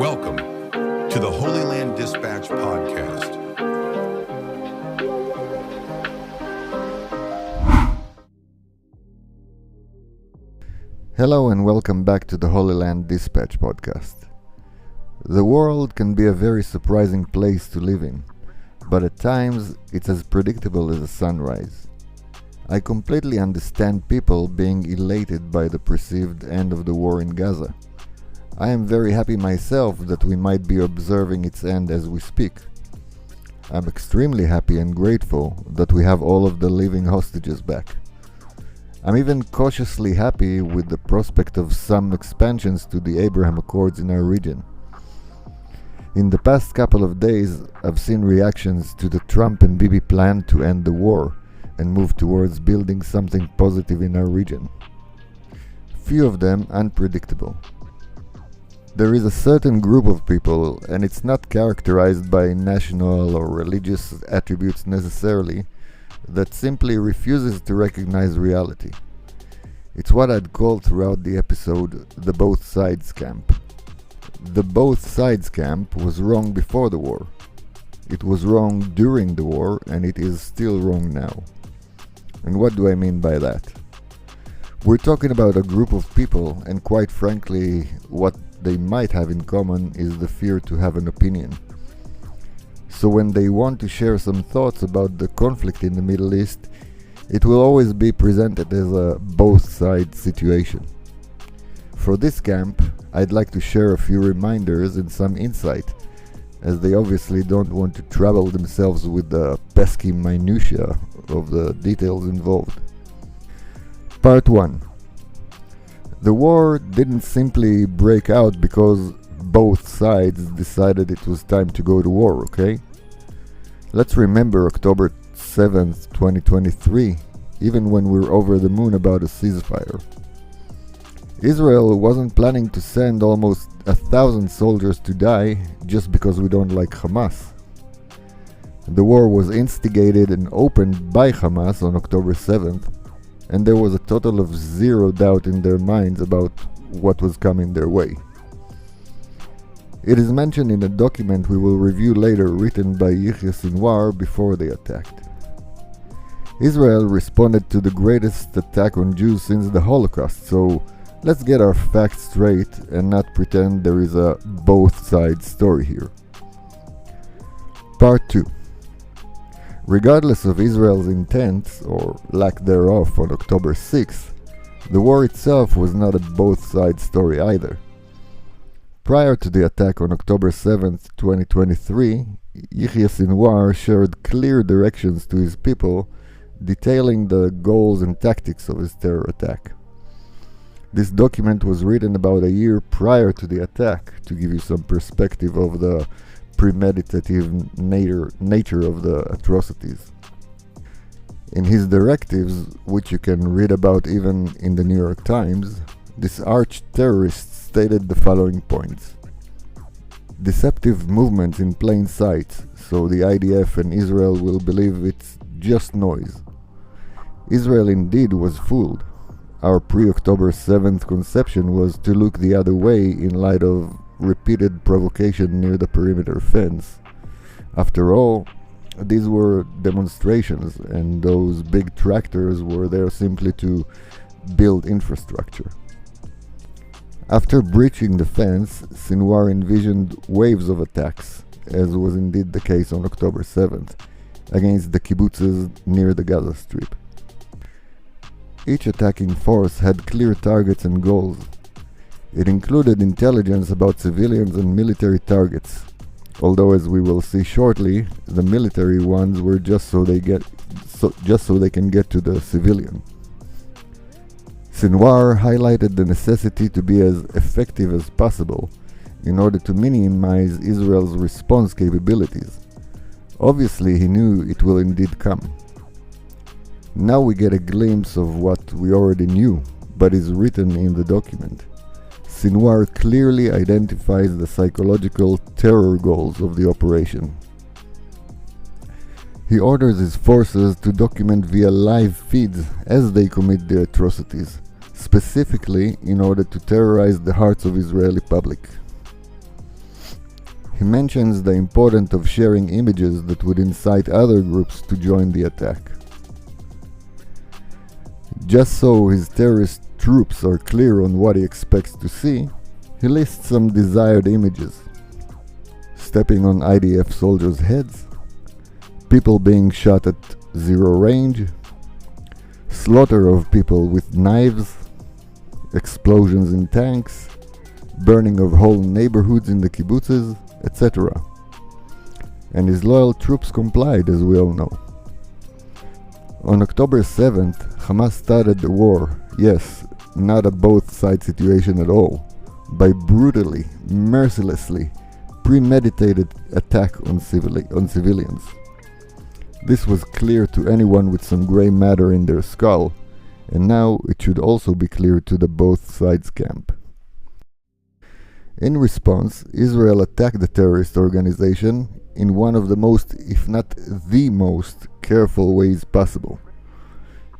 Welcome to the Holy Land Dispatch podcast. Hello and welcome back to the Holy Land Dispatch podcast. The world can be a very surprising place to live in, but at times it's as predictable as a sunrise. I completely understand people being elated by the perceived end of the war in Gaza. I am very happy myself that we might be observing its end as we speak. I'm extremely happy and grateful that we have all of the living hostages back. I'm even cautiously happy with the prospect of some expansions to the Abraham Accords in our region. In the past couple of days, I've seen reactions to the Trump and Bibi plan to end the war and move towards building something positive in our region. Few of them unpredictable. There is a certain group of people, and it's not characterized by national or religious attributes necessarily, that simply refuses to recognize reality. It's what I'd call throughout the episode the both sides camp. The both sides camp was wrong before the war. It was wrong during the war, and it is still wrong now. And what do I mean by that? We're talking about a group of people, and quite frankly, what they might have in common is the fear to have an opinion. So when they want to share some thoughts about the conflict in the Middle East, it will always be presented as a both sides situation. For this camp, I'd like to share a few reminders and some insight, as they obviously don't want to trouble themselves with the pesky minutiae of the details involved. Part 1. The war didn't simply break out because both sides decided it was time to go to war, okay? Let's remember October 7th, 2023, even when we're over the moon about a ceasefire. Israel wasn't planning to send almost 1,000 soldiers to die just because we don't like Hamas. The war was instigated and opened by Hamas on October 7th, and there was a total of zero doubt in their minds about what was coming their way. It is mentioned in a document we will review later written by Yihya Sinwar before they attacked. Israel responded to the greatest attack on Jews since the Holocaust, so let's get our facts straight and not pretend there is a both sides story here. Part 2. Regardless of Israel's intent, or lack thereof, on October 6th, the war itself was not a both sides story either. Prior to the attack on October 7th, 2023, Yihya Sinwar shared clear directions to his people detailing the goals and tactics of his terror attack. This document was written about a year prior to the attack to give you some perspective of the premeditative nature of the atrocities. In his directives, which you can read about even in the New York Times, this arch-terrorist stated the following points. Deceptive movements in plain sight, so the IDF and Israel will believe it's just noise. Israel indeed was fooled. Our pre-October 7th conception was to look the other way in light of repeated provocation near the perimeter fence. After all, these were demonstrations, and those big tractors were there simply to build infrastructure. After breaching the fence, Sinwar envisioned waves of attacks, as was indeed the case on October 7th, against the kibbutzes near the Gaza Strip. Each attacking force had clear targets and goals. It included intelligence about civilians and military targets, although as we will see shortly, the military ones were just so they can get to the civilian. Sinwar highlighted the necessity to be as effective as possible in order to minimize Israel's response capabilities. Obviously, he knew it will indeed come. Now we get a glimpse of what we already knew, but is written in the document. Sinwar clearly identifies the psychological terror goals of the operation. He orders his forces to document via live feeds as they commit the atrocities, specifically in order to terrorize the hearts of Israeli public. he mentions the importance of sharing images that would incite other groups to join the attack. Just so his terrorist troops are clear on what he expects to see, he lists some desired images: stepping on IDF soldiers' heads, people being shot at zero range, slaughter of people with knives, explosions in tanks, burning of whole neighborhoods in the kibbutzes, etc. And his loyal troops complied, as we all know. On October 7th, Hamas started the war, yes, not a both-side situation at all, by brutally, mercilessly, premeditated attack on civilians. This was clear to anyone with some gray matter in their skull, and now it should also be clear to the both sides camp. In response, Israel attacked the terrorist organization in one of the most, if not the most, careful ways possible.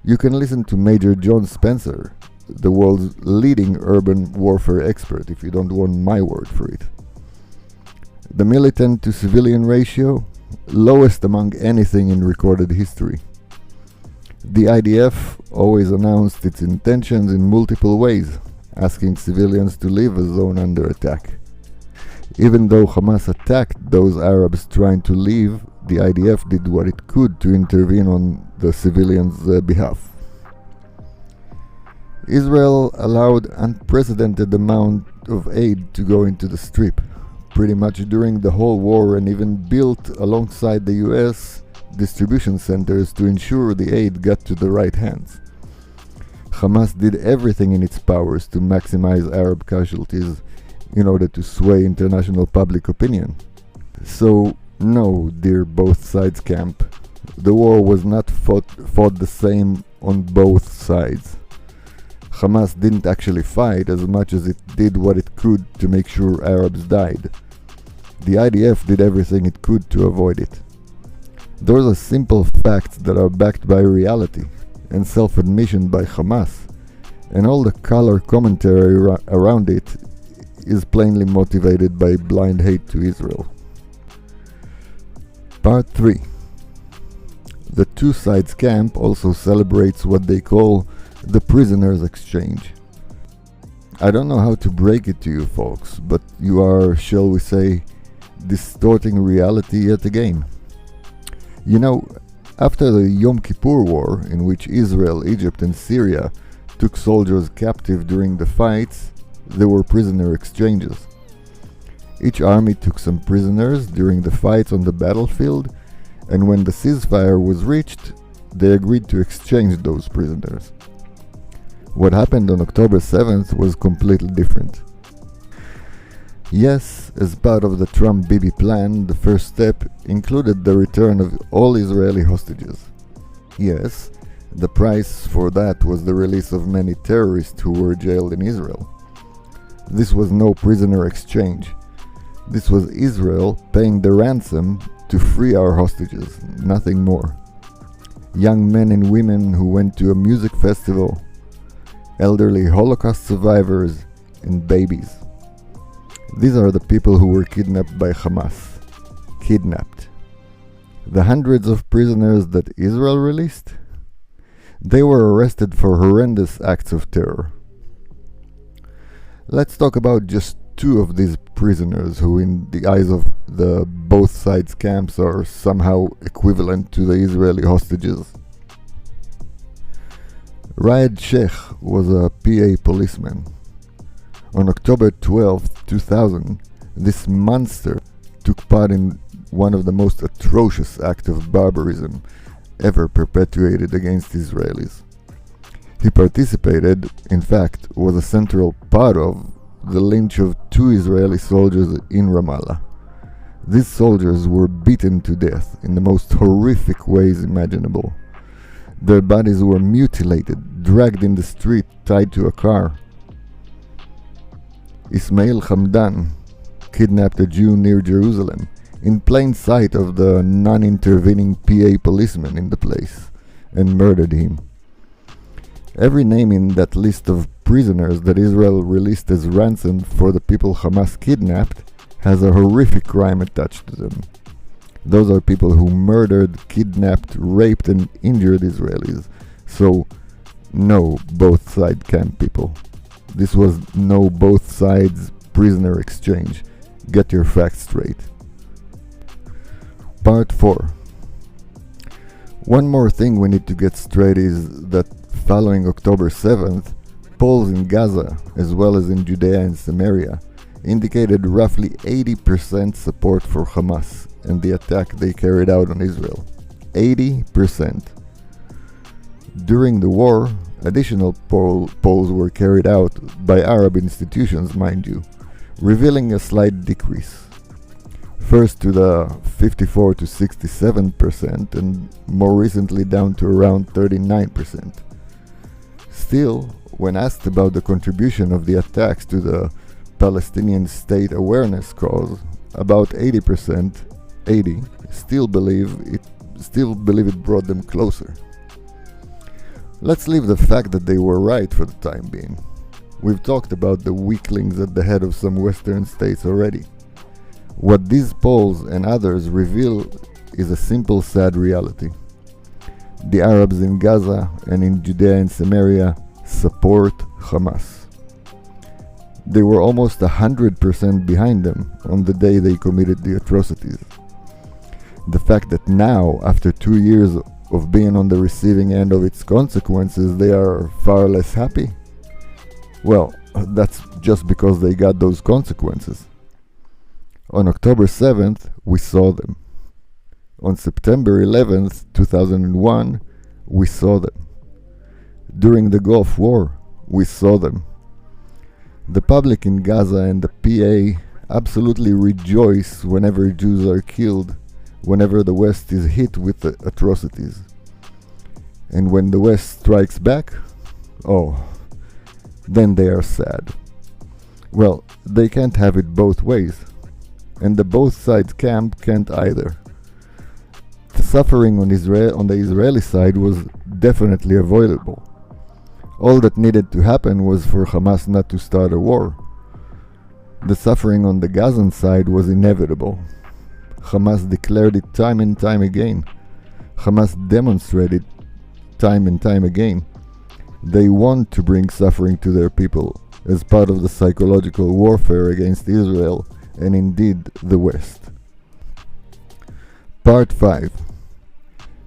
You can listen to Major John Spencer, the world's leading urban warfare expert, if you don't want my word for it. The militant to civilian ratio, lowest among anything in recorded history. The IDF always announced its intentions in multiple ways, asking civilians to leave a zone under attack. Even though Hamas attacked those Arabs trying to leave, the IDF did what it could to intervene on the civilians' behalf. Israel allowed unprecedented amount of aid to go into the Strip, pretty much during the whole war, and even built alongside the US distribution centers to ensure the aid got to the right hands. Hamas did everything in its powers to maximize Arab casualties in order to sway international public opinion. So, no, dear both sides camp, the war was not fought the same on both sides. Hamas didn't actually fight as much as it did what it could to make sure Arabs died. The IDF did everything it could to avoid it. Those are simple facts that are backed by reality and self-admission by Hamas, and all the color commentary around it is plainly motivated by blind hate to Israel. Part 3. The two sides camp also celebrates what they call the prisoners exchange. I don't know how to break it to you folks, but you are, shall we say, distorting reality yet again. You know, after the Yom Kippur War, in which Israel, Egypt and Syria took soldiers captive during the fights, there were prisoner exchanges. Each army took some prisoners during the fights on the battlefield, and when the ceasefire was reached, they agreed to exchange those prisoners. What happened on October 7th was completely different. Yes, as part of the Trump-Bibi plan, the first step included the return of all Israeli hostages. Yes, the price for that was the release of many terrorists who were jailed in Israel. This was no prisoner exchange. This was Israel paying the ransom to free our hostages, nothing more. Young men and women who went to a music festival, elderly Holocaust survivors, and babies. These are the people who were kidnapped by Hamas. Kidnapped. The hundreds of prisoners that Israel released? They were arrested for horrendous acts of terror. Let's talk about just two of these prisoners who, in the eyes of the both sides camps, are somehow equivalent to the Israeli hostages. Raed Sheikh was a PA policeman. On October 12, 2000, this monster took part in one of the most atrocious acts of barbarism ever perpetuated against Israelis. He participated, in fact, was a central part of the lynch of two Israeli soldiers in Ramallah. These soldiers were beaten to death in the most horrific ways imaginable. Their bodies were mutilated, dragged in the street, tied to a car. Ismail Hamdan kidnapped a Jew near Jerusalem, in plain sight of the non-intervening PA policeman in the place, and murdered him. Every name in that list of prisoners that Israel released as ransom for the people Hamas kidnapped has a horrific crime attached to them. Those are people who murdered, kidnapped, raped and injured Israelis. So, no both side camp people. This was no both sides prisoner exchange. Get your facts straight. Part 4. One more thing we need to get straight is that following October 7th, polls in Gaza, as well as in Judea and Samaria, indicated roughly 80% support for Hamas and the attack they carried out on Israel. 80%. During the war, additional polls were carried out by Arab institutions, mind you, revealing a slight decrease. First to the 54 to 67% and more recently down to around 39%. Still, when asked about the contribution of the attacks to the Palestinian state awareness cause, about 80% still believe it brought them closer. Let's leave the fact that they were right for the time being. We've talked about the weaklings at the head of some Western states already. What these polls and others reveal is a simple, sad reality. The Arabs in Gaza and in Judea and Samaria support Hamas. They were almost 100% behind them on the day they committed the atrocities. The fact that now, after 2 years of being on the receiving end of its consequences, they are far less happy? Well, that's just because they got those consequences. On October 7th, we saw them. On September 11th, 2001, we saw them. During the Gulf War, we saw them. The public in Gaza and the PA absolutely rejoice whenever Jews are killed, whenever the West is hit with the atrocities. And when the West strikes back, then they are sad. Well, they can't have it both ways. And the both sides camp can't either. The suffering on the Israeli side was definitely avoidable. All that needed to happen was for Hamas not to start a war. The suffering on the Gazan side was inevitable. Hamas declared it time and time again. Hamas demonstrated time and time again. They want to bring suffering to their people as part of the psychological warfare against Israel and indeed the West. Part 5.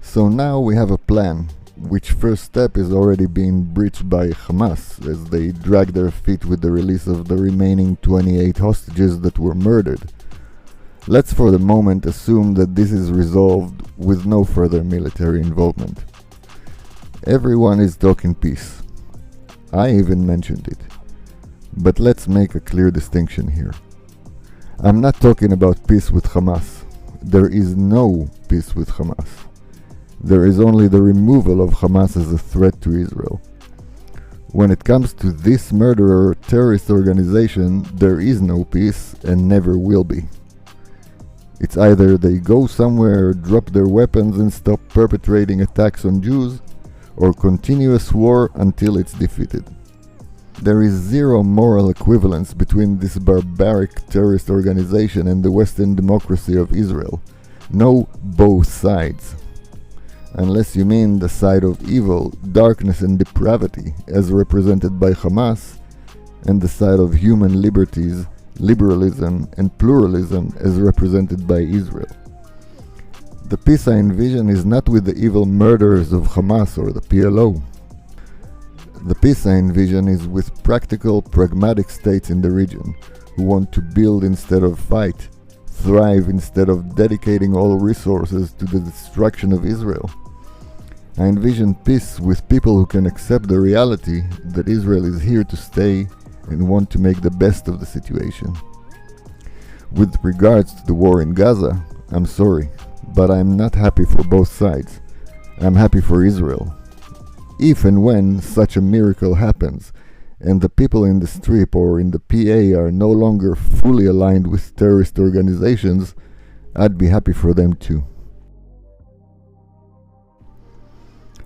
So now we have a plan, which first step is already being breached by Hamas as they drag their feet with the release of the remaining 28 hostages that were murdered. Let's for the moment assume that this is resolved with no further military involvement. Everyone is talking peace. I even mentioned it. But let's make a clear distinction here. I'm not talking about peace with Hamas. There is no peace with Hamas. There is only the removal of Hamas as a threat to Israel. When it comes to this murderer terrorist organization, there is no peace and never will be. It's either they go somewhere, drop their weapons and stop perpetrating attacks on Jews, or continuous war until it's defeated. There is zero moral equivalence between this barbaric terrorist organization and the Western democracy of Israel. No both sides. Unless you mean the side of evil, darkness and depravity as represented by Hamas, and the side of human liberties, liberalism and pluralism as represented by Israel. The peace I envision is not with the evil murderers of Hamas or the PLO. The peace I envision is with practical, pragmatic states in the region who want to build instead of fight, thrive instead of dedicating all resources to the destruction of Israel. I envision peace with people who can accept the reality that Israel is here to stay and want to make the best of the situation. With regards to the war in Gaza, I'm sorry, but I'm not happy for both sides. I'm happy for Israel. If and when such a miracle happens, and the people in the Strip or in the PA are no longer fully aligned with terrorist organizations, I'd be happy for them too.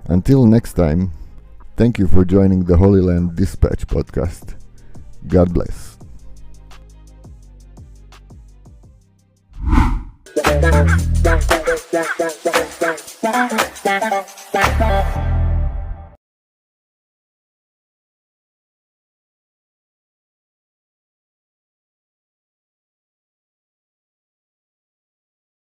Until next time, thank you for joining the Holy Land Dispatch podcast. God bless. Bye.